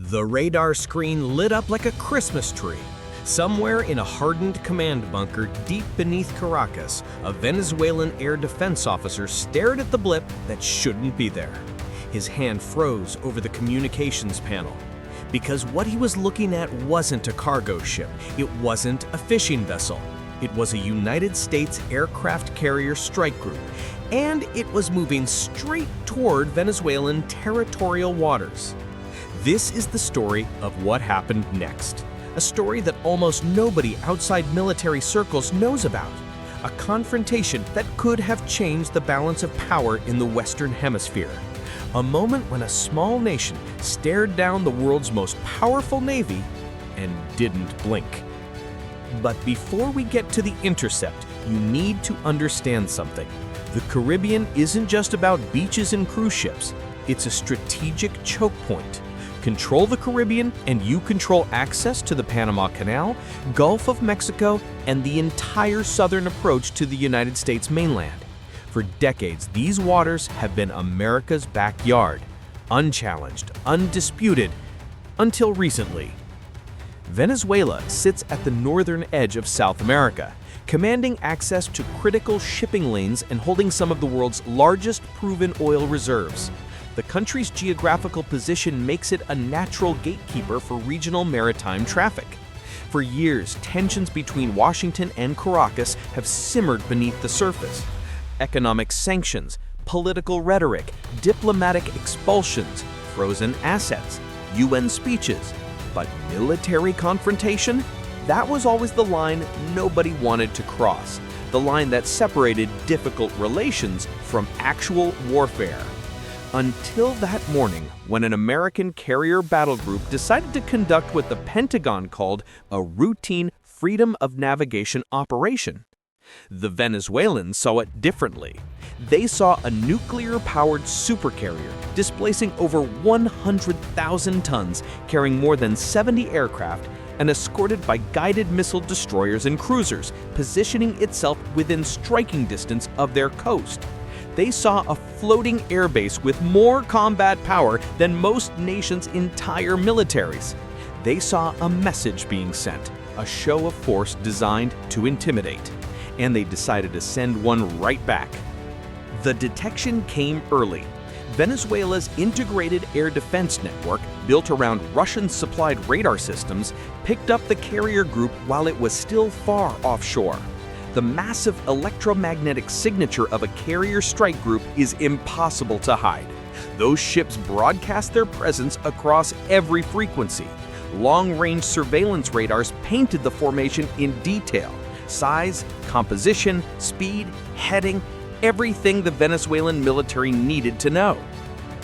The radar screen lit up like a Christmas tree. Somewhere in a hardened command bunker deep beneath Caracas, a Venezuelan air defense officer stared at the blip that shouldn't be there. His hand froze over the communications panel. Because what he was looking at wasn't a cargo ship, it wasn't a fishing vessel. It was a United States aircraft carrier strike group, and it was moving straight toward Venezuelan territorial waters. This is the story of what happened next. A story that almost nobody outside military circles knows about. A confrontation that could have changed the balance of power in the Western Hemisphere. A moment when a small nation stared down the world's most powerful navy and didn't blink. But before we get to the Intercept, you need to understand something. The Caribbean isn't just about beaches and cruise ships. It's a strategic choke point. Control the Caribbean and you control access to the Panama Canal, Gulf of Mexico, and the entire southern approach to the United States mainland. For decades, these waters have been America's backyard, unchallenged, undisputed, until recently. Venezuela sits at the northern edge of South America, commanding access to critical shipping lanes and holding some of the world's largest proven oil reserves. The country's geographical position makes it a natural gatekeeper for regional maritime traffic. For years, tensions between Washington and Caracas have simmered beneath the surface. Economic sanctions, political rhetoric, diplomatic expulsions, frozen assets, UN speeches. But military confrontation? That was always the line nobody wanted to cross, the line that separated difficult relations from actual warfare. Until that morning, when an American carrier battle group decided to conduct what the Pentagon called a routine freedom of navigation operation. The Venezuelans saw it differently. They saw a nuclear-powered supercarrier displacing over 100,000 tons, carrying more than 70 aircraft, and escorted by guided missile destroyers and cruisers, positioning itself within striking distance of their coast. They saw a floating airbase with more combat power than most nations' entire militaries. They saw a message being sent, a show of force designed to intimidate. And they decided to send one right back. The detection came early. Venezuela's integrated air defense network, built around Russian-supplied radar systems, picked up the carrier group while it was still far offshore. The massive electromagnetic signature of a carrier strike group is impossible to hide. Those ships broadcast their presence across every frequency. Long-range surveillance radars painted the formation in detail. Size, composition, speed, heading, everything the Venezuelan military needed to know.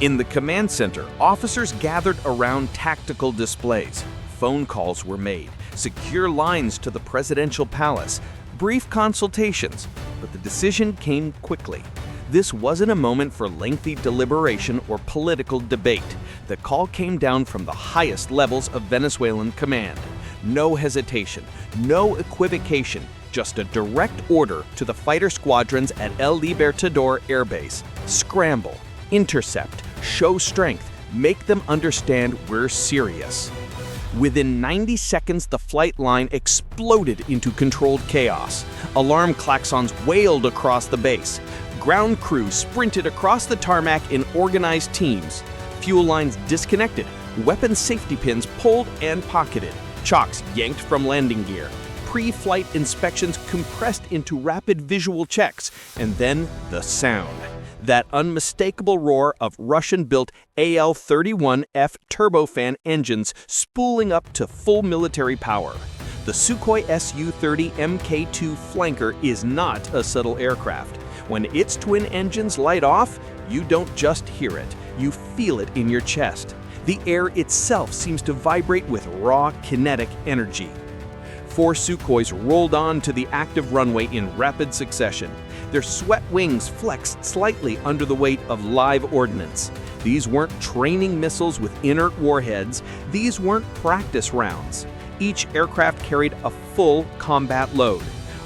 In the command center, officers gathered around tactical displays. Phone calls were made, secure lines to the presidential palace, brief consultations, but the decision came quickly. This wasn't a moment for lengthy deliberation or political debate. The call came down from the highest levels of Venezuelan command. No hesitation, no equivocation, just a direct order to the fighter squadrons at El Libertador Air Base. Scramble, intercept, show strength, make them understand we're serious. Within 90 seconds, the flight line exploded into controlled chaos. Alarm klaxons wailed across the base. Ground crews sprinted across the tarmac in organized teams. Fuel lines disconnected, weapon safety pins pulled and pocketed, chocks yanked from landing gear. Pre-flight inspections compressed into rapid visual checks, and then the sound. That unmistakable roar of Russian-built AL-31F turbofan engines spooling up to full military power. The Sukhoi Su-30MK2 flanker is not a subtle aircraft. When its twin engines light off, you don't just hear it, you feel it in your chest. The air itself seems to vibrate with raw kinetic energy. 4 Sukhois rolled on to the active runway in rapid succession. Their sweat wings flexed slightly under the weight of live ordnance. These weren't training missiles with inert warheads. These weren't practice rounds. Each aircraft carried a full combat load.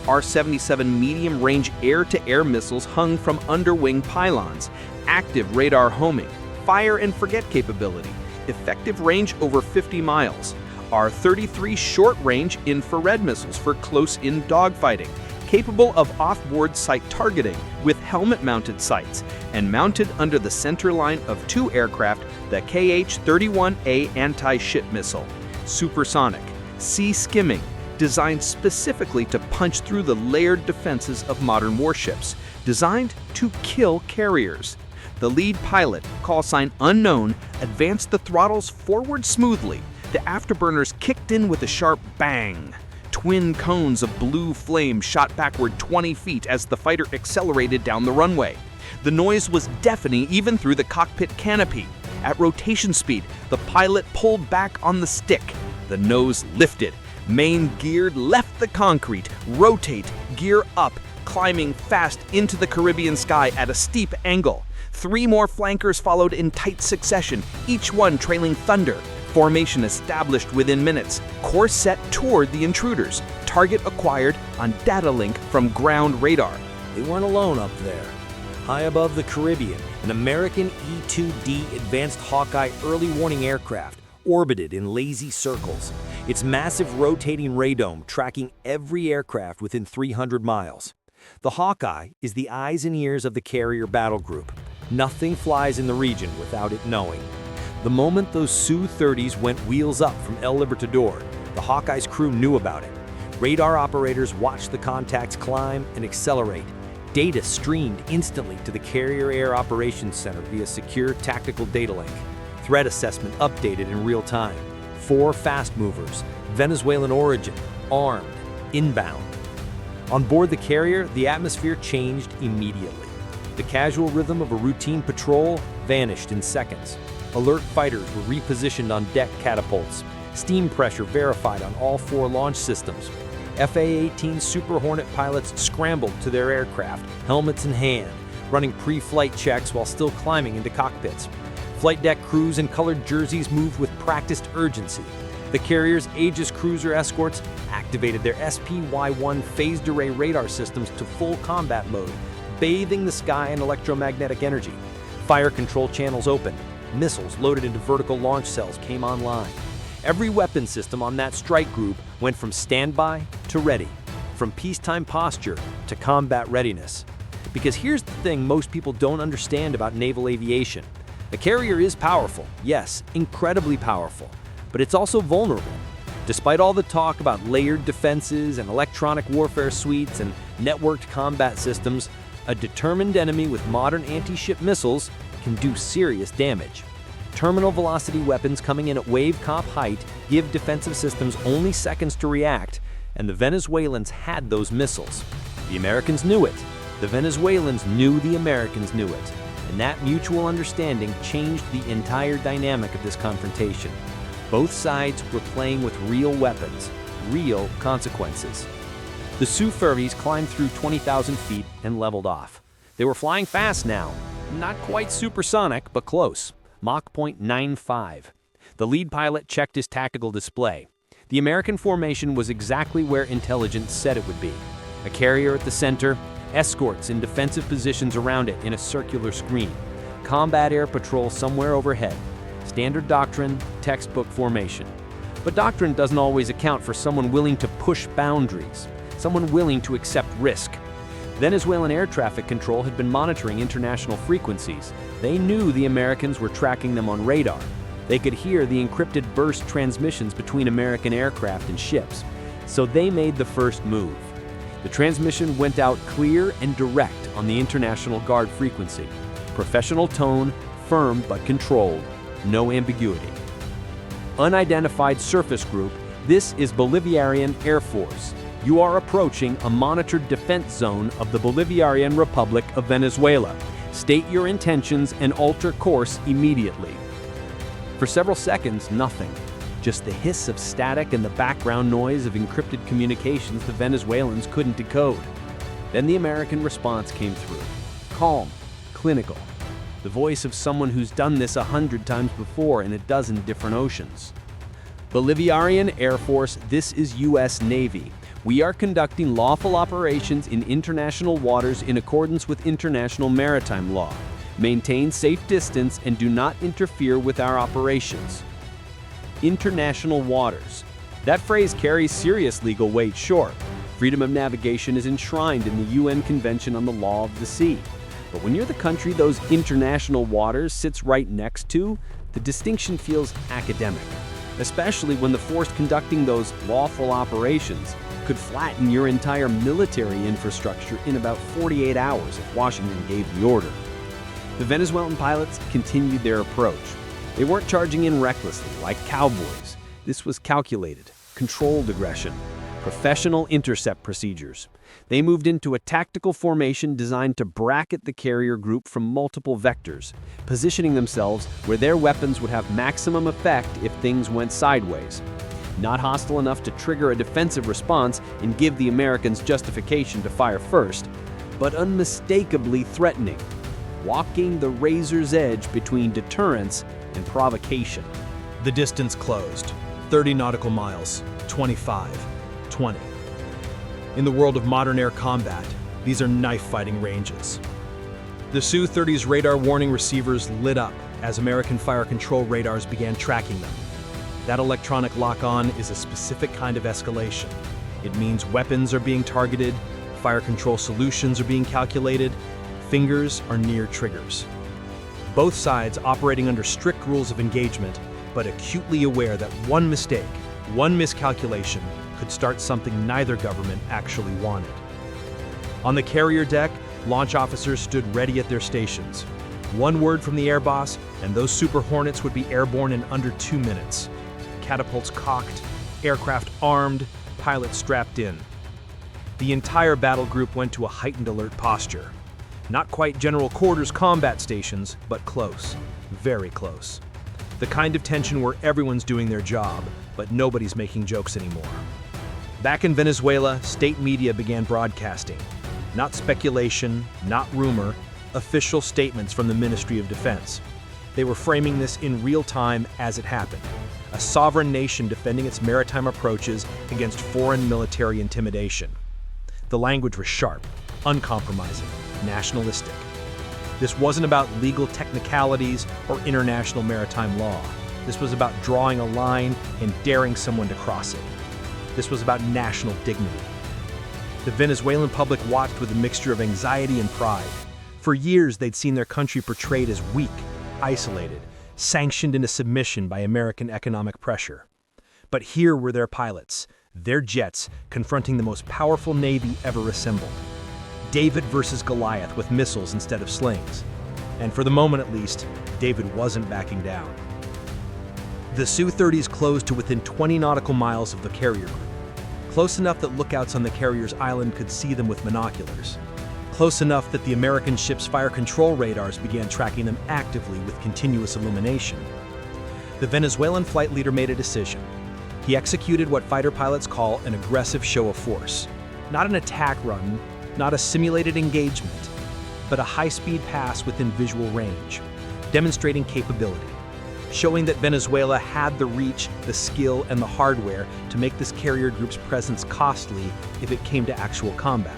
R-77 medium-range air-to-air missiles hung from underwing pylons, active radar homing, fire and forget capability, effective range over 50 miles. R-33 short-range infrared missiles for close-in dogfighting, capable of off-board sight targeting with helmet-mounted sights, and mounted under the center line of 2 aircraft, the KH-31A anti-ship missile. Supersonic, sea-skimming, designed specifically to punch through the layered defenses of modern warships, designed to kill carriers. The lead pilot, call sign unknown, advanced the throttles forward smoothly. The afterburners kicked in with a sharp bang. Twin cones of blue flame shot backward 20 feet as the fighter accelerated down the runway. The noise was deafening even through the cockpit canopy. At rotation speed, the pilot pulled back on the stick. The nose lifted. Main geared left the concrete. Rotate, gear up, climbing fast into the Caribbean sky at a steep angle. 3 more flankers followed in tight succession, each one trailing thunder. Formation established within minutes. Course set toward the intruders. Target acquired on data link from ground radar. They weren't alone up there. High above the Caribbean, an American E-2D Advanced Hawkeye early warning aircraft orbited in lazy circles, its massive rotating radome tracking every aircraft within 300 miles. The Hawkeye is the eyes and ears of the carrier battle group. Nothing flies in the region without it knowing. The moment those Su-30s went wheels up from El Libertador, the Hawkeye's crew knew about it. Radar operators watched the contacts climb and accelerate. Data streamed instantly to the Carrier Air Operations Center via secure tactical data link. Threat assessment updated in real time. 4 fast movers, Venezuelan origin, armed, inbound. On board the carrier, the atmosphere changed immediately. The casual rhythm of a routine patrol vanished in seconds. Alert fighters were repositioned on deck catapults. Steam pressure verified on all 4 launch systems. FA-18 Super Hornet pilots scrambled to their aircraft, helmets in hand, running pre-flight checks while still climbing into cockpits. Flight deck crews in colored jerseys moved with practiced urgency. The carrier's Aegis cruiser escorts activated their SPY-1 phased array radar systems to full combat mode, bathing the sky in electromagnetic energy. Fire control channels opened. Missiles loaded into vertical launch cells came online. Every weapon system on that strike group went from standby to ready, from peacetime posture to combat readiness. Because here's the thing most people don't understand about naval aviation. A carrier is powerful, yes, incredibly powerful, but it's also vulnerable. Despite all the talk about layered defenses and electronic warfare suites and networked combat systems, a determined enemy with modern anti-ship missiles can do serious damage. Terminal velocity weapons coming in at wave comp height give defensive systems only seconds to react, and the Venezuelans had those missiles. The Americans knew it. The Venezuelans knew the Americans knew it. And that mutual understanding changed the entire dynamic of this confrontation. Both sides were playing with real weapons, real consequences. The Su-30s climbed through 20,000 feet and leveled off. They were flying fast now. Not quite supersonic, but close. Mach 0.95. The lead pilot checked his tactical display. The American formation was exactly where intelligence said it would be. A carrier at the center, escorts in defensive positions around it in a circular screen. Combat air patrol somewhere overhead. Standard doctrine, textbook formation. But doctrine doesn't always account for someone willing to push boundaries, someone willing to accept risk. Venezuelan air traffic control had been monitoring international frequencies. They knew the Americans were tracking them on radar. They could hear the encrypted burst transmissions between American aircraft and ships. So they made the first move. The transmission went out clear and direct on the International Guard frequency. Professional tone, firm but controlled. No ambiguity. Unidentified surface group, this is Bolivarian Air Force. You are approaching a monitored defense zone of the Bolivarian Republic of Venezuela. State your intentions and alter course immediately. For several seconds, nothing. Just the hiss of static and the background noise of encrypted communications the Venezuelans couldn't decode. Then the American response came through. Calm, clinical. The voice of someone who's done this 100 times before in a dozen different oceans. Bolivarian Air Force, this is U.S. Navy. We are conducting lawful operations in international waters in accordance with international maritime law. Maintain safe distance and do not interfere with our operations. International waters. That phrase carries serious legal weight, sure. Freedom of navigation is enshrined in the UN Convention on the Law of the Sea. But when you're the country those international waters sits right next to, the distinction feels academic, especially when the force conducting those lawful operations could flatten your entire military infrastructure in about 48 hours if Washington gave the order. The Venezuelan pilots continued their approach. They weren't charging in recklessly, like cowboys. This was calculated, controlled aggression, professional intercept procedures. They moved into a tactical formation designed to bracket the carrier group from multiple vectors, positioning themselves where their weapons would have maximum effect if things went sideways. Not hostile enough to trigger a defensive response and give the Americans justification to fire first, but unmistakably threatening, walking the razor's edge between deterrence and provocation. The distance closed. 30 nautical miles, 25, 20. In the world of modern air combat, these are knife-fighting ranges. The Su-30s radar warning receivers lit up as American fire control radars began tracking them. That electronic lock-on is a specific kind of escalation. It means weapons are being targeted, fire control solutions are being calculated, fingers are near triggers. Both sides operating under strict rules of engagement, but acutely aware that one mistake, one miscalculation, could start something neither government actually wanted. On the carrier deck, launch officers stood ready at their stations. One word from the air boss, and those Super Hornets would be airborne in under 2 minutes. Catapults cocked, aircraft armed, pilots strapped in. The entire battle group went to a heightened alert posture. Not quite general quarters combat stations, but close, very close. The kind of tension where everyone's doing their job, but nobody's making jokes anymore. Back in Venezuela, state media began broadcasting. Not speculation, not rumor, official statements from the Ministry of Defense. They were framing this in real time as it happened. A sovereign nation defending its maritime approaches against foreign military intimidation. The language was sharp, uncompromising, nationalistic. This wasn't about legal technicalities or international maritime law. This was about drawing a line and daring someone to cross it. This was about national dignity. The Venezuelan public watched with a mixture of anxiety and pride. For years, they'd seen their country portrayed as weak, isolated, sanctioned into submission by American economic pressure. But here were their pilots, their jets, confronting the most powerful navy ever assembled. David versus Goliath with missiles instead of slings. And for the moment at least, David wasn't backing down. The Su-30s closed to within 20 nautical miles of the carrier group. Close enough that lookouts on the carrier's island could see them with binoculars. Close enough that the American ship's fire control radars began tracking them actively with continuous illumination. The Venezuelan flight leader made a decision. He executed what fighter pilots call an aggressive show of force. Not an attack run, not a simulated engagement, but a high-speed pass within visual range, demonstrating capability, showing that Venezuela had the reach, the skill, and the hardware to make this carrier group's presence costly if it came to actual combat.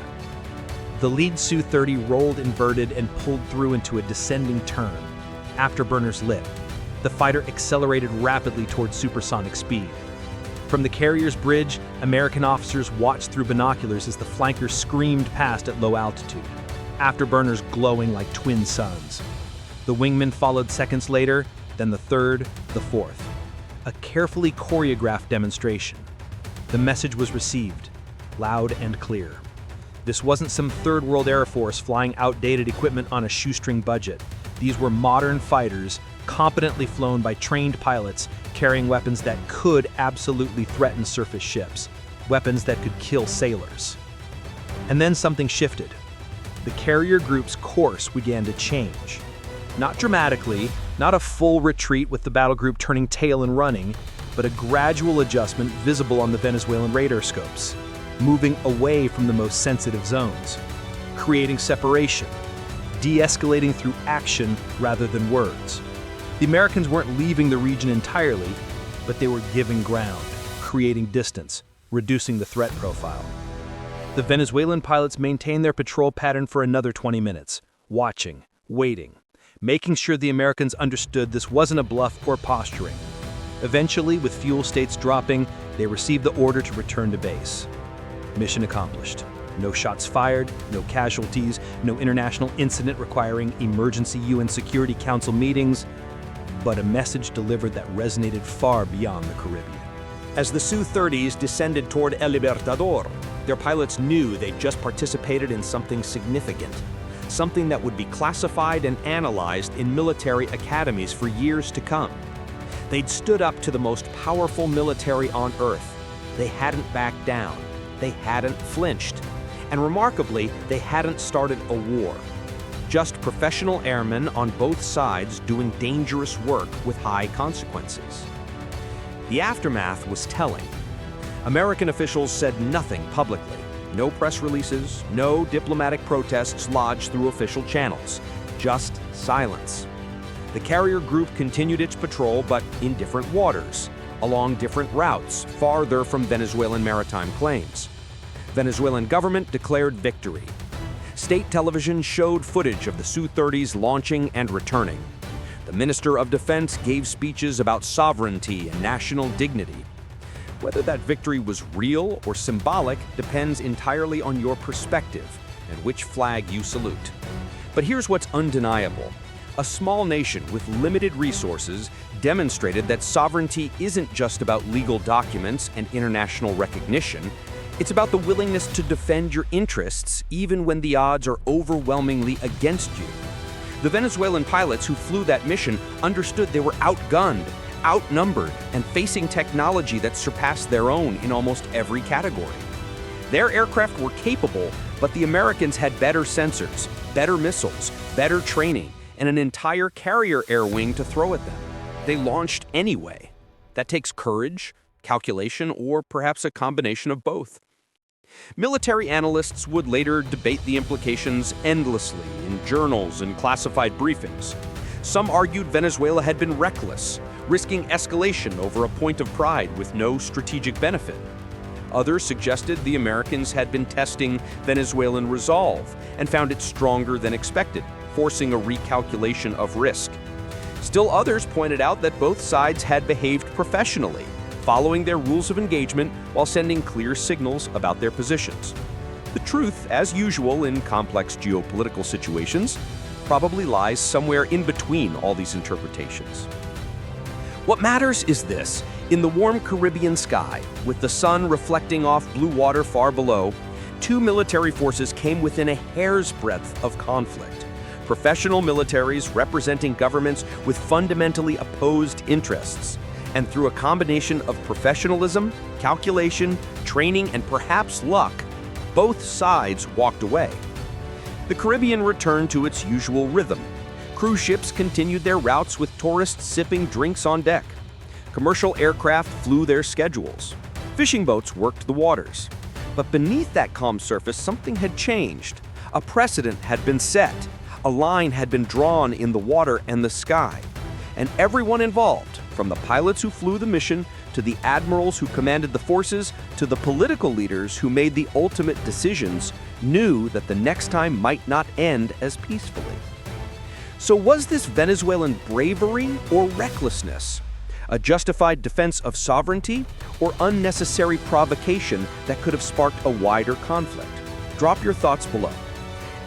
The lead Su-30 rolled inverted and pulled through into a descending turn. Afterburners lit. The fighter accelerated rapidly towards supersonic speed. From the carrier's bridge, American officers watched through binoculars as the flankers screamed past at low altitude, afterburners glowing like twin suns. The wingmen followed seconds later, then the third, the fourth. A carefully choreographed demonstration. The message was received, loud and clear. This wasn't some third world air force flying outdated equipment on a shoestring budget. These were modern fighters, competently flown by trained pilots, carrying weapons that could absolutely threaten surface ships, weapons that could kill sailors. And then something shifted. The carrier group's course began to change. Not dramatically, not a full retreat with the battle group turning tail and running, but a gradual adjustment visible on the Venezuelan radar scopes, moving away from the most sensitive zones, creating separation, de-escalating through action rather than words. The Americans weren't leaving the region entirely, but they were giving ground, creating distance, reducing the threat profile. The Venezuelan pilots maintained their patrol pattern for another 20 minutes, watching, waiting. making sure the Americans understood this wasn't a bluff or posturing. Eventually, with fuel states dropping, they received the order to return to base. Mission accomplished. No shots fired, no casualties, no international incident requiring emergency UN Security Council meetings, but a message delivered that resonated far beyond the Caribbean. As the Su-30s descended toward El Libertador, their pilots knew they'd just participated in something significant, something that would be classified and analyzed in military academies for years to come. They'd stood up to the most powerful military on Earth. They hadn't backed down. They hadn't flinched. And remarkably, they hadn't started a war. Just professional airmen on both sides doing dangerous work with high consequences. The aftermath was telling. American officials said nothing publicly. No press releases, no diplomatic protests lodged through official channels. Just silence. The carrier group continued its patrol, but in different waters, along different routes, farther from Venezuelan maritime claims. Venezuelan government declared victory. State television showed footage of the Su-30s launching and returning. The Minister of Defense gave speeches about sovereignty and national dignity. Whether that victory was real or symbolic depends entirely on your perspective and which flag you salute. But here's what's undeniable. A small nation with limited resources demonstrated that sovereignty isn't just about legal documents and international recognition. It's about the willingness to defend your interests even when the odds are overwhelmingly against you. The Venezuelan pilots who flew that mission understood they were outgunned, outnumbered, and facing technology that surpassed their own in almost every category. Their aircraft were capable, but the Americans had better sensors, better missiles, better training, and an entire carrier air wing to throw at them. They launched anyway. That takes courage, calculation, or perhaps a combination of both. Military analysts would later debate the implications endlessly in journals and classified briefings. Some argued Venezuela had been reckless, risking escalation over a point of pride with no strategic benefit. Others suggested the Americans had been testing Venezuelan resolve and found it stronger than expected, forcing a recalculation of risk. Still others pointed out that both sides had behaved professionally, following their rules of engagement while sending clear signals about their positions. The truth, as usual in complex geopolitical situations, probably lies somewhere in between all these interpretations. What matters is this: in the warm Caribbean sky, with the sun reflecting off blue water far below, two military forces came within a hair's breadth of conflict. Professional militaries representing governments with fundamentally opposed interests. And through a combination of professionalism, calculation, training, and perhaps luck, both sides walked away. The Caribbean returned to its usual rhythm. Cruise ships continued their routes with tourists sipping drinks on deck. Commercial aircraft flew their schedules. Fishing boats worked the waters. But beneath that calm surface, something had changed. A precedent had been set. A line had been drawn in the water and the sky. And everyone involved, from the pilots who flew the mission, to the admirals who commanded the forces, to the political leaders who made the ultimate decisions, knew that the next time might not end as peacefully. So was this Venezuelan bravery or recklessness? A justified defense of sovereignty or unnecessary provocation that could have sparked a wider conflict? Drop your thoughts below.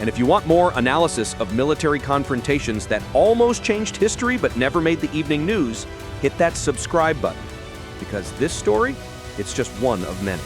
And if you want more analysis of military confrontations that almost changed history but never made the evening news, hit that subscribe button. Because this story, it's just one of many.